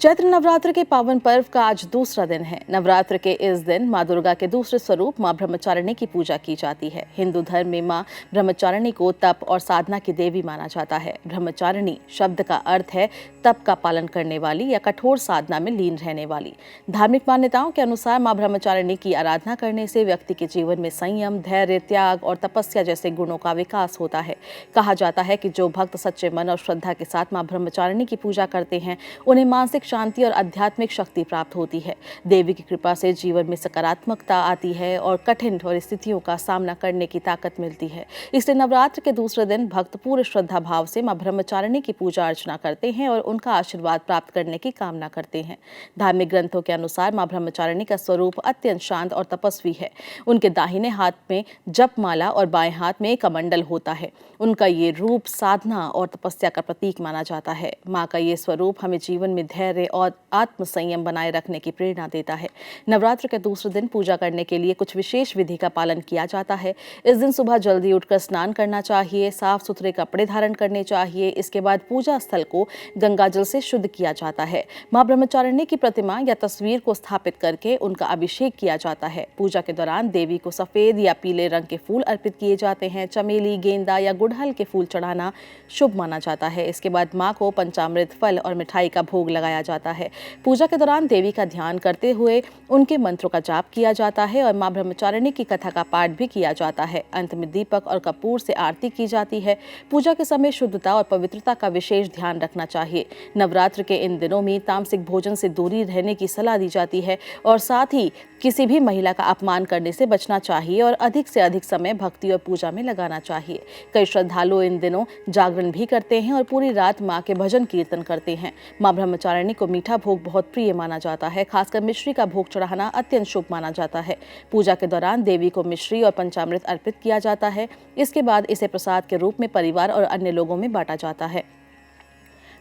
चैत्र नवरात्र के पावन पर्व का आज दूसरा दिन है। नवरात्र के इस दिन मां दुर्गा के दूसरे स्वरूप मां ब्रह्मचारिणी की पूजा की जाती है। हिंदू धर्म में मां ब्रह्मचारिणी को तप और साधना की देवी माना जाता है। ब्रह्मचारिणी शब्द का अर्थ है तप का पालन करने वाली या कठोर साधना में लीन रहने वाली। धार्मिक मान्यताओं के अनुसार मां ब्रह्मचारिणी की आराधना करने से व्यक्ति के जीवन में संयम, धैर्य, त्याग और तपस्या जैसे गुणों का विकास होता है। कहा जाता है कि जो भक्त सच्चे मन और श्रद्धा के साथ मां ब्रह्मचारिणी की पूजा करते हैं उन्हें मानसिक शांति और आध्यात्मिक शक्ति प्राप्त होती है। देवी की कृपा से जीवन में सकारात्मकता आती है और कठिन परिस्थितियों का सामना करने की ताकत मिलती है। इसलिए नवरात्र के दूसरे दिन भक्त पूरे श्रद्धा भाव से मां ब्रह्मचारिणी की पूजा अर्चना करते हैं और उनका आशीर्वाद प्राप्त करने की कामना करते हैं। धार्मिक ग्रंथों के अनुसार मां ब्रह्मचारिणी का स्वरूप अत्यंत शांत और तपस्वी है। उनके दाहिने हाथ में जपमाला और बाएं हाथ में कमंडल होता है। उनका ये रूप साधना और तपस्या का प्रतीक माना जाता है। मां का ये स्वरूप हमें जीवन में धैर्य और आत्म संयम बनाए रखने की प्रेरणा देता है। नवरात्र के दूसरे दिन पूजा करने के लिए कुछ विशेष विधि का पालन किया जाता है। इस दिन सुबह जल्दी उठकर स्नान करना चाहिए, साफ सुथरे कपड़े धारण करने चाहिए। इसके बाद पूजा स्थल को गंगा जल से शुद्ध किया जाता है। मां ब्रह्मचारिणी की प्रतिमा या तस्वीर को स्थापित करके उनका अभिषेक किया जाता है। पूजा के दौरान देवी को सफेद या पीले रंग के फूल अर्पित किए जाते हैं। चमेली, गेंदा या गुड़हल के फूल चढ़ाना शुभ माना जाता है। इसके बाद मां को पंचामृत, फल और मिठाई का भोग लगाया जाता है। पूजा के दौरान देवी का ध्यान करते हुए उनके मंत्रों का जाप किया जाता है और मां ब्रह्मचारिणी की कथा का पाठ भी किया जाता है। अंत में दीपक और कपूर से आरती की जाती है। पूजा के समय शुद्धता और पवित्रता का विशेष ध्यान रखना चाहिए। नवरात्र के इन दिनों में तामसिक भोजन से दूरी रहने की सलाह दी जाती है और साथ ही किसी भी महिला का अपमान करने से बचना चाहिए और अधिक से अधिक समय भक्ति और पूजा में लगाना चाहिए। कई श्रद्धालु इन दिनों जागरण भी करते हैं और पूरी रात मां के भजन कीर्तन करते हैं। मां ब्रह्मचारिणी को मीठा भोग बहुत प्रिय माना जाता है। खासकर मिश्री का भोग चढ़ाना अत्यंत शुभ माना जाता है। पूजा के दौरान देवी को मिश्री और पंचामृत अर्पित किया जाता है। इसके बाद इसे प्रसाद के रूप में परिवार और अन्य लोगों में बांटा जाता है।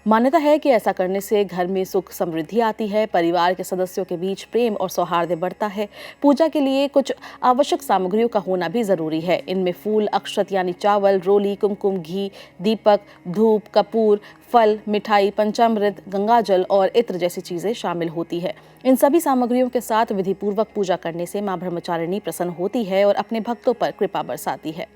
मान्यता है कि ऐसा करने से घर में सुख समृद्धि आती है, परिवार के सदस्यों के बीच प्रेम और सौहार्द बढ़ता है। पूजा के लिए कुछ आवश्यक सामग्रियों का होना भी जरूरी है। इनमें फूल, अक्षत यानी चावल, रोली, कुमकुम, घी, दीपक, धूप, कपूर, फल, मिठाई, पंचामृत, गंगाजल और इत्र जैसी चीजें शामिल होती है। इन सभी सामग्रियों के साथ विधिपूर्वक पूजा करने से मां ब्रह्मचारिणी प्रसन्न होती है और अपने भक्तों पर कृपा बरसाती है।